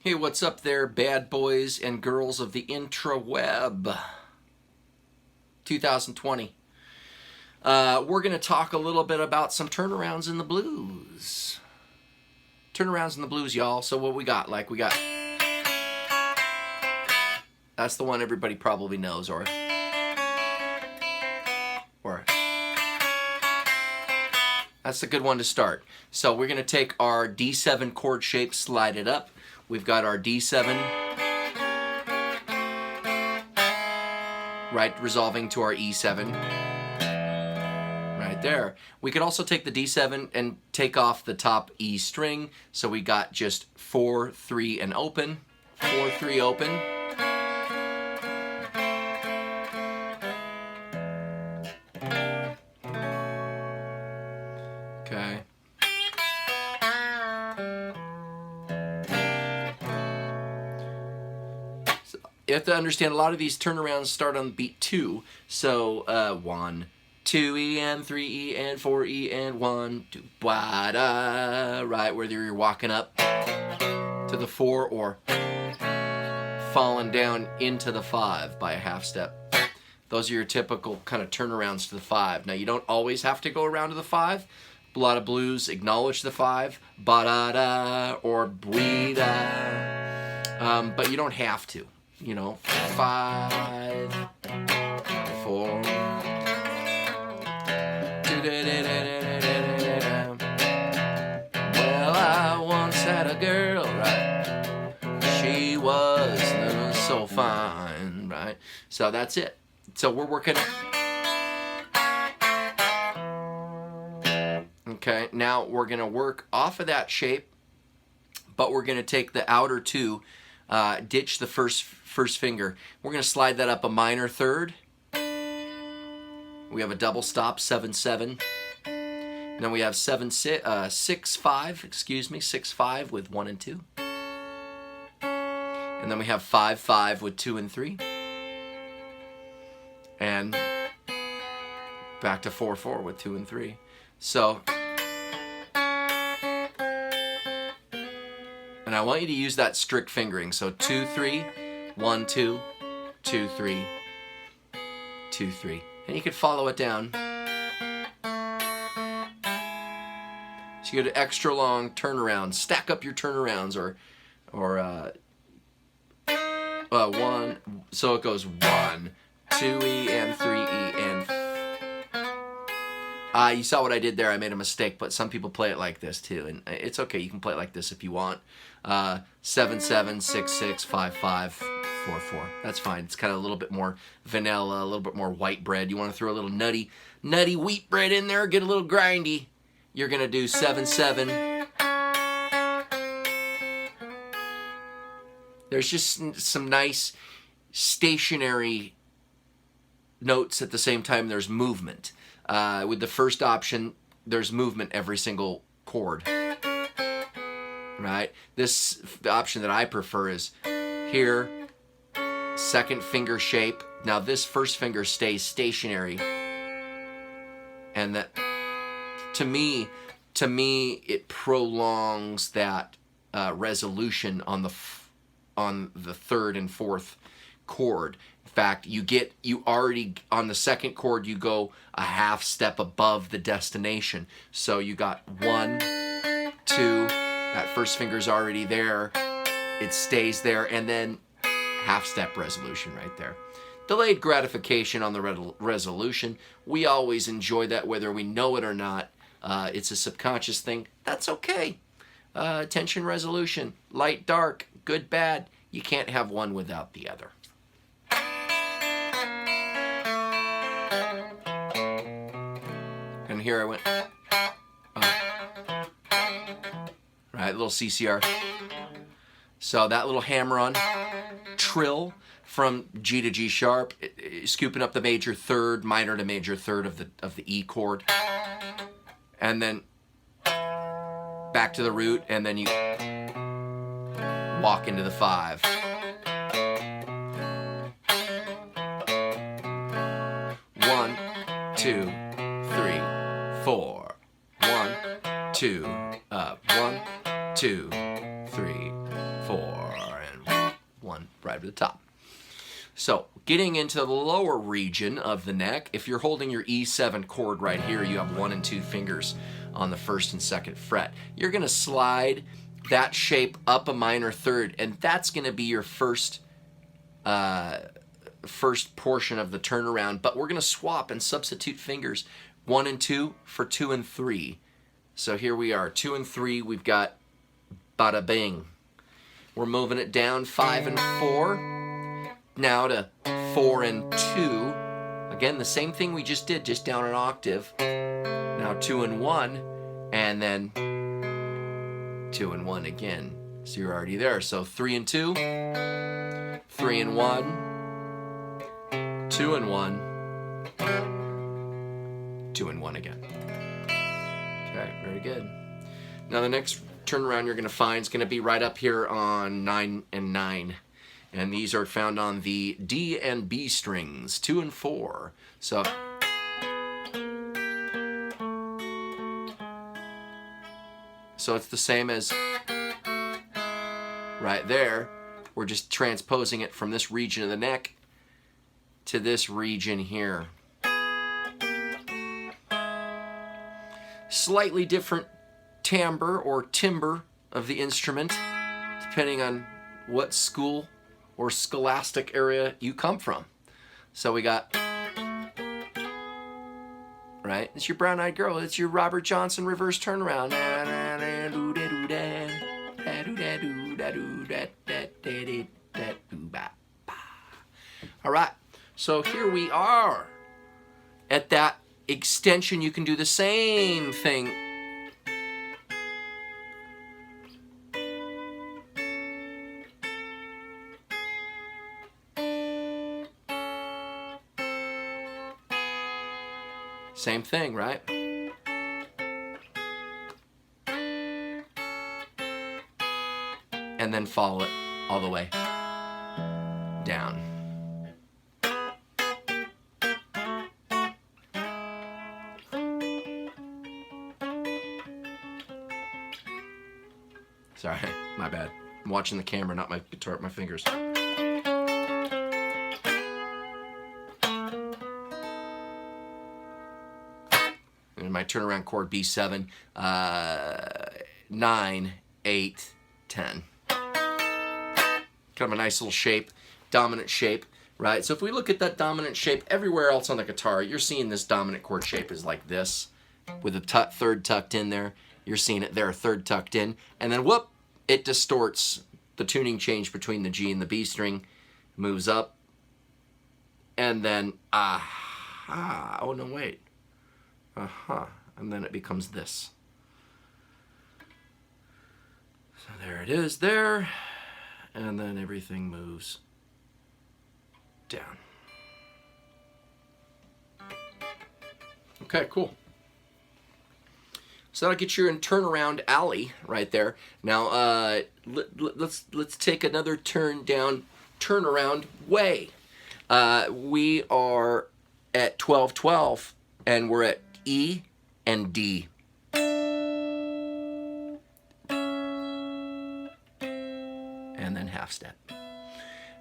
Hey, what's up there, bad boys and girls of the intraweb? 2020. We're going to talk a little bit about some turnarounds in the blues. Turnarounds in the blues, y'all. So what we got? We got... That's the one everybody probably knows, or... That's a good one to start. So we're going to take our D7 chord shape, slide it up. We've got our D7, right, resolving to our E7, right there. We could also take the D7 and take off the top E string, so we got just 4, 3, and open, 4, 3, open. Okay. You have to understand a lot of these turnarounds start on beat 2. So 1, 2 E and 3 E and 4 E and 1, 2, ba da, right? Whether you're walking up to the 4 or falling down into the 5 by a half step. Those are your typical kind of turnarounds to the 5. Now you don't always have to go around to the 5. A lot of blues acknowledge the 5, ba da da or bwee da, but you don't have to. You know, 5, 4. Well, I once had a girl, right? She was so fine, right? So that's it. So we're working. Okay, now we're going to work off of that shape, but we're going to take the outer 2, ditch the first finger. We're going to slide that up a minor third. We have a double stop, 7, 7. And then we have 7, 6, 5, excuse me, 6, 5 with 1 and 2. And then we have 5, 5 with 2 and 3. And back to 4, 4 with 2 and 3. So, and I want you to use that strict fingering. So 2, 3, 1, 2, 2, 3, 2, 3. And you could follow it down. So you get an extra long turnaround. Stack up your turnarounds, or 1. So it goes 1, 2 E and 3 E and. You saw what I did there. I made a mistake, but some people play it like this too, and it's okay. You can play it like this if you want. 7, 7, 6, 6, 5, 5, 4, 4. That's fine. It's kind of a little bit more vanilla, a little bit more white bread. You want to throw a little nutty wheat bread in there, get a little grindy. You're gonna do 7, 7. There's just some nice stationary notes at the same time. There's movement. With the first option, there's movement every single chord. Right? The option that I prefer is here, second finger shape. Now this first finger stays stationary, and that to me it prolongs that resolution on the third and fourth chord. In fact, you already on the second chord you go a half step above the destination. So you got 1, 2. That first finger's already there. It stays there, and then half step resolution right there. Delayed gratification on the resolution. We always enjoy that whether we know it or not. It's a subconscious thing. That's okay. Tension resolution. Light, dark, good, bad. You can't have one without the other. And here I went. Right, little CCR. So that little hammer-on trill from G to G sharp, scooping up the major third, minor to major third of the E chord, and then back to the root, and then you walk into the 5. 1, 2, 3, 4. 1, 2, up. 1, 2, 3, 4. 1 right at the top. So getting into the lower region of the neck, if you're holding your E7 chord right here, you have 1 and 2 fingers on the 1st and 2nd fret. You're going to slide that shape up a minor third, and that's going to be your first portion of the turnaround. But we're going to swap and substitute fingers 1 and 2 for 2 and 3. So here we are, 2 and 3. We've got bada bing. We're moving it down 5 and 4. Now to 4 and 2. Again, the same thing we just did, just down an octave. Now 2 and 1, and then 2 and 1 again. So you're already there. So 3 and 2, 3 and 1, 2 and 1, 2 and 1 again. Okay, very good. Now the next turnaround you're going to find is going to be right up here on 9 and 9. And these are found on the D and B strings, 2 and 4. So it's the same as right there. We're just transposing it from this region of the neck to this region here. Slightly different timbre or timbre of the instrument, depending on what school or scholastic area you come from. So we got, right? It's your Brown Eyed Girl. It's your Robert Johnson reverse turnaround. All right. So here we are at that extension. You can do the same thing. Same thing, right? And then follow it all the way down. Sorry, my bad. I'm watching the camera, not my guitar, my fingers. My turnaround chord B7, 9, 8, 10. Kind of a nice little shape, dominant shape, right? So if we look at that dominant shape everywhere else on the guitar, you're seeing this dominant chord shape is like this, with a third tucked in there. You're seeing it there, third tucked in, and then whoop, it distorts the tuning change between the G and the B string, moves up, and then oh no, wait. And then it becomes this. So there it is there. And then everything moves down. Okay, cool. So that'll get you in turnaround alley right there. Now let's take another turn down turnaround way. We are at 12-12 and we're at E and D. And then half step.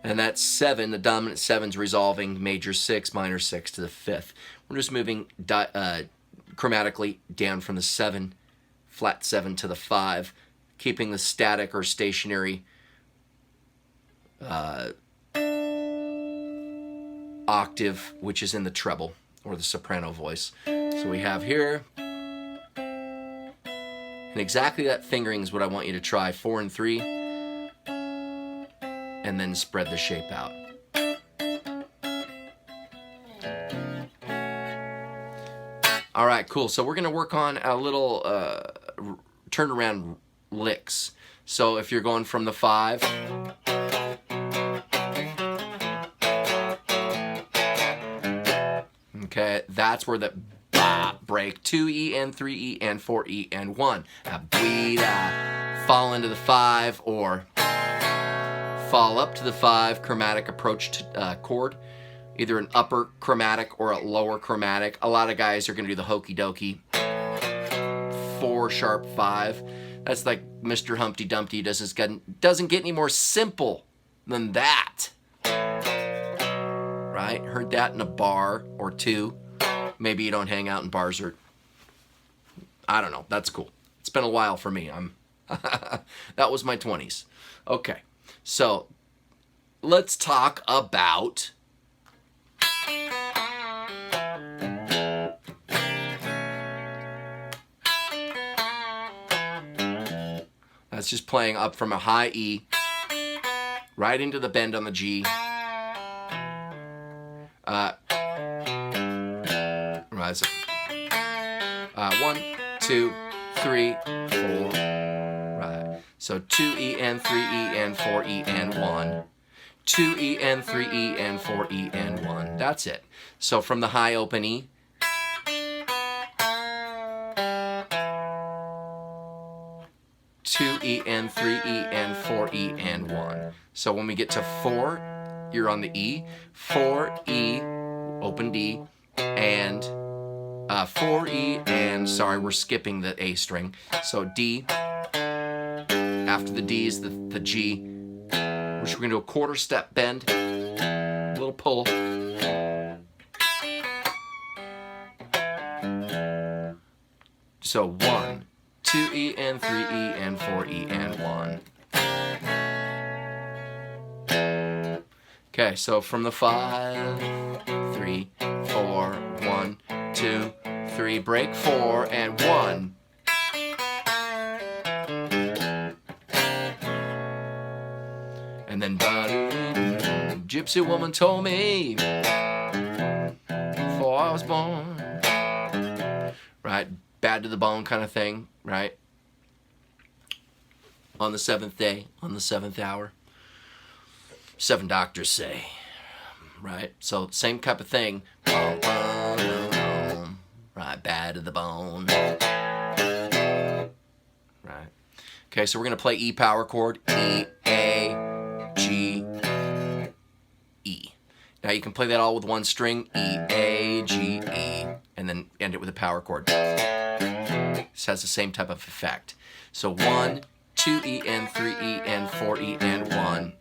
And that's 7, the dominant 7's resolving major 6, minor 6 to the 5th. We're just moving chromatically down from the 7, flat 7 to the 5, keeping the static or stationary octave, which is in the treble or the soprano voice. So we have here, and exactly that fingering is what I want you to try, 4 and 3, and then spread the shape out. All right, cool. So we're going to work on a little turnaround licks. So if you're going from the 5, okay, that's where the break, 2E and 3E and 4E and 1. Fall into the 5 or fall up to the 5, chromatic approach chord, either an upper chromatic or a lower chromatic. A lot of guys are going to do the hokey dokey 4 sharp 5. That's like Mr. Humpty Dumpty doesn't get any more simple than that. Right? Heard that in a bar or two. Maybe you don't hang out in bars, or I don't know. That's cool. It's been a while for me. That was my 20s. Okay. So let's talk about that's just playing up from a high E right into the bend on the G. Rise up. 1, 2, 3, 4. Right. So 2E and 3E and 4E and 1. 2E and 3E and 4E and 1. That's it. So from the high open E. Two E and 3E and 4E and 1. So when we get to 4, you're on the E. 4E, open D, and 4E, and sorry, we're skipping the A string. So D, after the D is the G, which we're going to do a quarter step bend, a little pull. So 1, 2E and 3E and 4E and 1. Okay, so from the 5, 3, 4, 1, 2, 3, break 4 and 1. And then gypsy woman told me before I was born. Right? Bad to the bone kind of thing, right? On the 7th day, on the 7th hour. 7 doctors say, right? So same type of thing. Right, bad to the bone. Right. Okay, so we're gonna play E power chord. E, A, G, E. Now you can play that all with one string. E, A, G, E, and then end it with a power chord. This has the same type of effect. So 1, 2E and 3E and 4E and 1.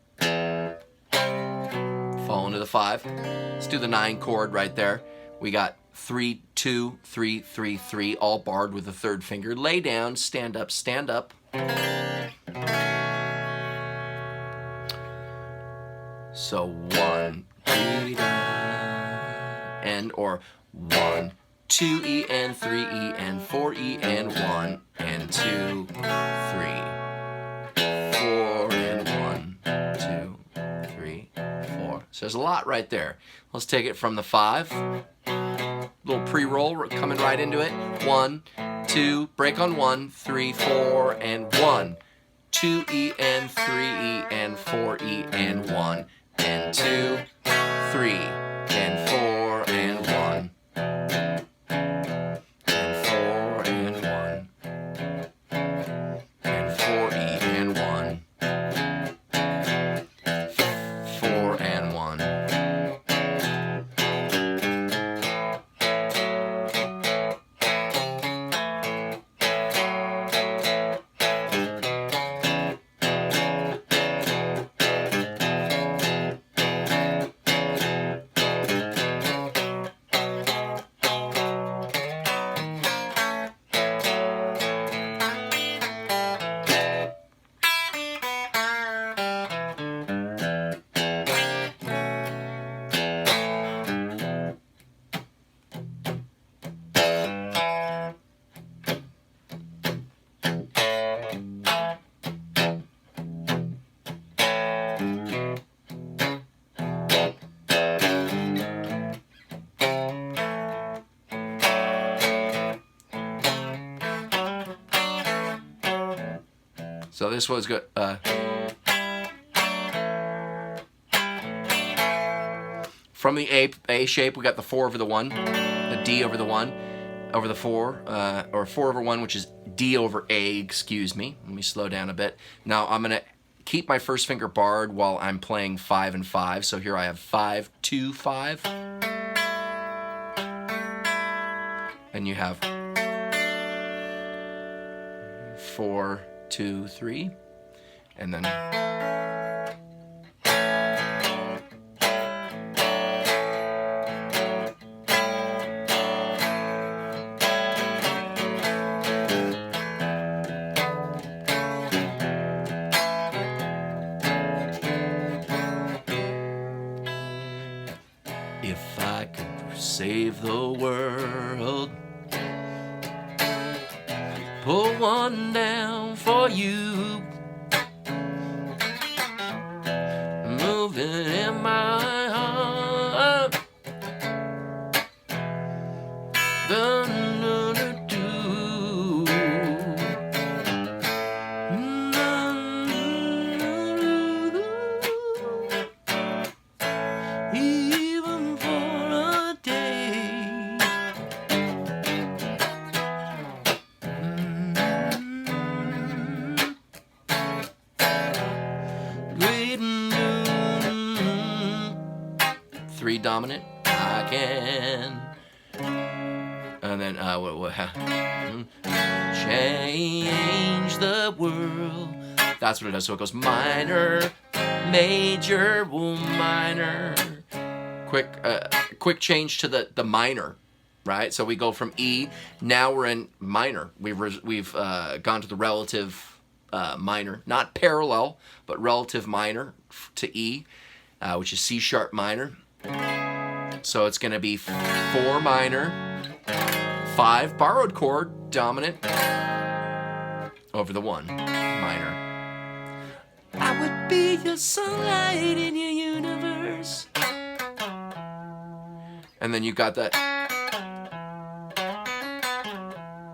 Fall into the 5. Let's do the 9 chord right there. We got 3, 2, 3, 3, 3, all barred with the 3rd finger. Lay down, stand up, stand up. So 1, 3, and or 1, 2E and 3E and 4E and 1 and 2, 3, 4 and 1, 2, 3, 4. So there's a lot right there. Let's take it from the 5. Little pre-roll coming right into it. 1, 2, break on 1, 3, 4 and 1. 2E and 3E and 4E and 1 and 2, 3 and 4 and 1. So this was good. From the A shape, we got the 4 over the 1, the D over the 1, over the 4, or 4 over 1, which is D over A, excuse me. Let me slow down a bit. Now I'm going to keep my first finger barred while I'm playing 5 and 5. So here I have 5, 2, 5. And you have 4, 2, 3. And then save the world. Pull one down for you. Moving in my heart. Even for a day. Three dominant, I can. And then change the world. That's what it does. So it goes minor, major, minor. Quick change to the minor, right? So we go from E. Now we're in minor. We've gone to the relative minor, not parallel, but relative minor to E, which is C sharp minor. So it's going to be 4 minor, 5 borrowed chord, dominant, over the 1 minor. I would be your sunlight in your universe. And then you got that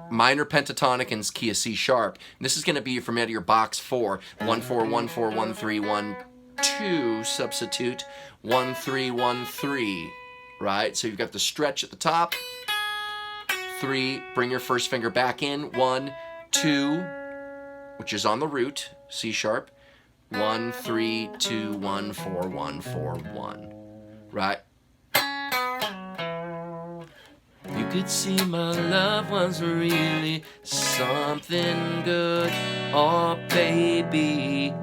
minor pentatonic in key of C sharp. And this is going to be from out of your box 4. 1 4 1 4 1 3 1 2. Substitute 1 3 1 3. Right? So you've got the stretch at the top. 3. Bring your first finger back in. 1 2, which is on the root, C sharp. 1 3 2 1 4 1 4 1. Right? You could see my love was really something good. Oh, baby.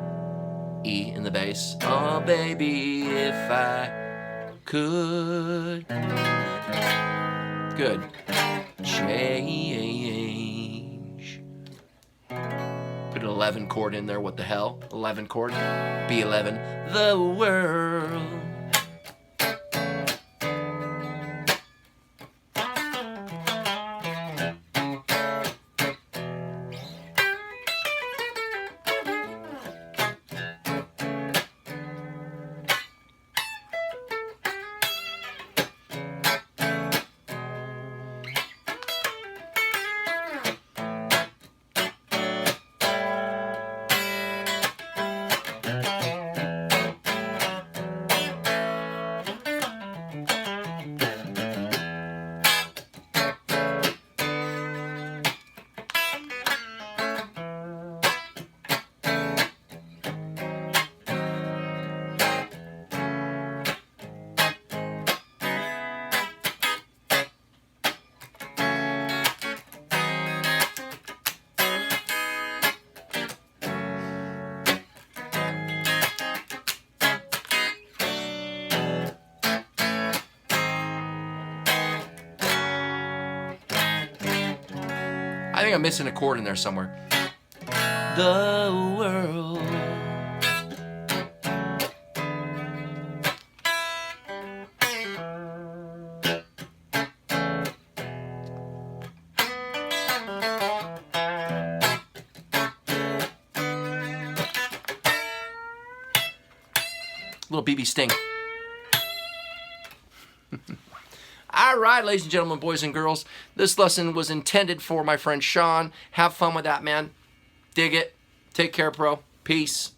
E in the bass. Oh, baby, if I could. Good. Change. Put an 11 chord in there. What the hell? 11 chord. B11. The world. I think I'm missing a chord in there somewhere. The world. Little BB Sting. All right, ladies and gentlemen, boys and girls, this lesson was intended for my friend Sean. Have fun with that, man. Dig it. Take care, bro. Peace.